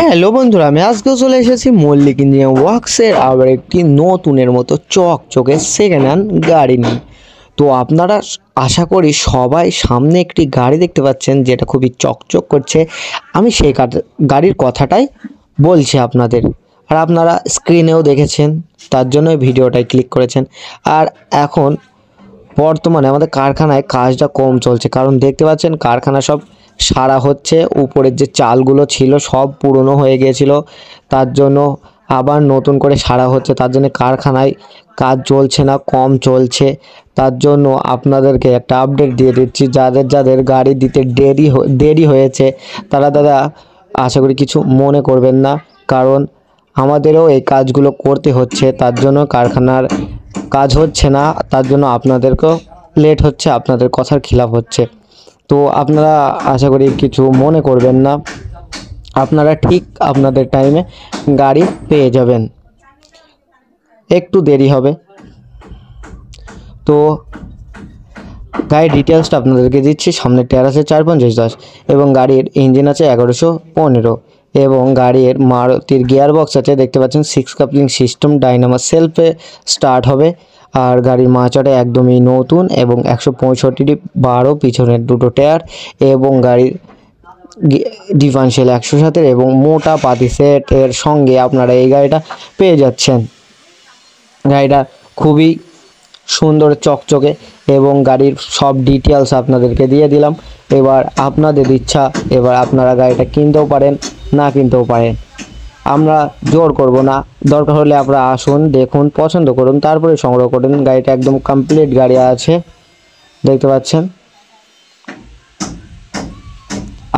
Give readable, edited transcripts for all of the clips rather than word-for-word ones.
Hello বন্ধুরা, আমি আজকেও চলে এসেছি মল্লিক ইঞ্জিনিয়ারিং ওয়ার্কসের আবার একটি নতুনের মতো চকচকে সেকেন্ড হ্যান্ড গাড়ি নিয়ে। তো আপনারা আশা করি সবাই সামনে একটি গাড়ি দেখতে পাচ্ছেন যেটা খুবই চকচক করছে। আমি সেই গাড়ির কথাটাই বলছি আপনাদের, আর আপনারা স্ক্রিনেও দেখেছেন, তার জন্য ভিডিওটাই ক্লিক করেছেন। আর এখন বর্তমানে আমাদের কারখানায় কাজটা কম চলছে, কারণ দেখতে পাচ্ছেন কারখানা সব সারা হচ্ছে, উপরের যে চালগুলো ছিল সব পুরনো হয়ে গিয়েছিল, তার জন্য আবার নতুন করে সারা হচ্ছে। তার জন্য কারখানায় কাজ চলছে না, কম চলছে। তার জন্য আপনাদেরকে একটা আপডেট দিয়ে দিচ্ছি, যাদের যাদের গাড়ি দিতে দেরি হয়েছে তারা দাদা আশা করি কিছু মনে করবেন না, কারণ আমাদেরও এই কাজগুলো করতে হচ্ছে। তার জন্য কারখানার কাজ হচ্ছে না, তার জন্য আপনাদেরকেও লেট হচ্ছে, আপনাদের কথার খিলাফ হচ্ছে। তো আপনারা আশা করি কিছু মনে করবেন না, আপনারা ঠিক আপনাদের টাইমে গাড়ি পেয়ে যাবেন, একটু দেরি হবে। তো গাড়ির ডিটেলসটা আপনাদেরকে দিচ্ছি। সামনে টায়ার আছে 450-10 এবং গাড়ির ইঞ্জিন আছে 1115 এবং গাড়ির মারুতির গিয়ার বক্স আছে, দেখতে পাচ্ছেন 6 কাপলিং সিস্টেম, ডাইনামো সেলফে স্টার্ট হবে। আর গাড়ির মাচাটা একদমই নতুন এবং 165/12 পিছনের দুটো টায়ার এবং গাড়ির ডিফারেন্সিয়াল 107 এবং মোটা পাতি সেটের সঙ্গে আপনারা এই গাড়িটা পেয়ে যাচ্ছেন। গাড়িটা খুবই সুন্দর চকচকে এবং গাড়ির সব ডিটেলস আপনাদেরকে দিয়ে দিলাম। এবার আপনাদের ইচ্ছা, এবার আপনারা গাড়িটা কিনতেও পারেন, না কিনতেও পারেন, আমরা জোর করব না। দরকার হলে আপনারা আসুন, দেখুন, পছন্দ করুন, তারপরে সংগ্রহ করুন। গাড়িটা একদম কমপ্লিট গাড়ি আছে, দেখতে পাচ্ছেন।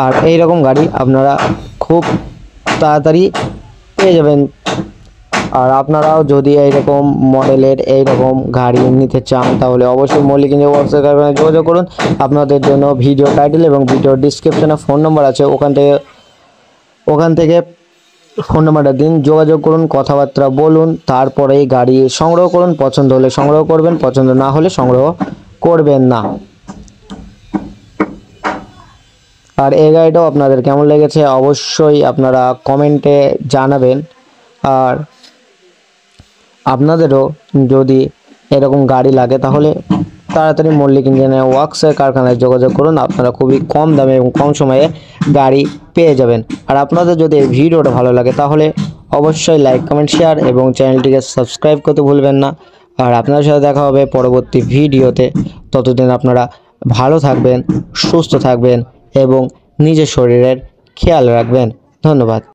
আর এই রকম গাড়ি আপনারা খুব তাড়াতাড়ি পেয়ে যাবেন। আর আপনারাও যদি এইরকম মডেলের এইরকম গাড়ি নিতে চান তাহলে অবশ্যই মল্লিক ইঞ্জিনিয়ারিং ওয়ার্কসের কারখানায় যোগাযোগ করুন। আপনাদের জন্য ভিডিও টাইটেল এবং ভিডিও ডিসক্রিপশনে ফোন নম্বর আছে, ওখান থেকে ফোন নাম্বারটা দিন, যোগাযোগ করুন, কথাবার্তা বলুন, তারপরেই গাড়ি সংগ্রহ করুন। পছন্দ হলে সংগ্রহ করবেন, পছন্দ না হলে সংগ্রহ করবেন না। আর এই গাড়িটাও আপনাদের কেমন লেগেছে অবশ্যই আপনারা কমেন্টে জানাবেন। আর আপনাদেরও যদি এরকম গাড়ি লাগে তাহলে তাড়াতাড়ি মল্লিক ইঞ্জিনিয়ারিং ওয়ার্কসের কারখানায় যোগাযোগ করুন, আপনারা খুবই কম দামে এবং কম সময়ে গাড়ি পেয়ে যাবেন। আর আপনাদের যদি এই ভিডিওটা ভালো লাগে তাহলে অবশ্যই লাইক, কমেন্ট, শেয়ার এবং চ্যানেলটিকে সাবস্ক্রাইব করতে ভুলবেন না। আর আপনাদের সাথে দেখা হবে পরবর্তী ভিডিওতে। ততদিন আপনারা ভালো থাকবেন, সুস্থ থাকবেন এবং নিজের শরীরের খেয়াল রাখবেন। ধন্যবাদ।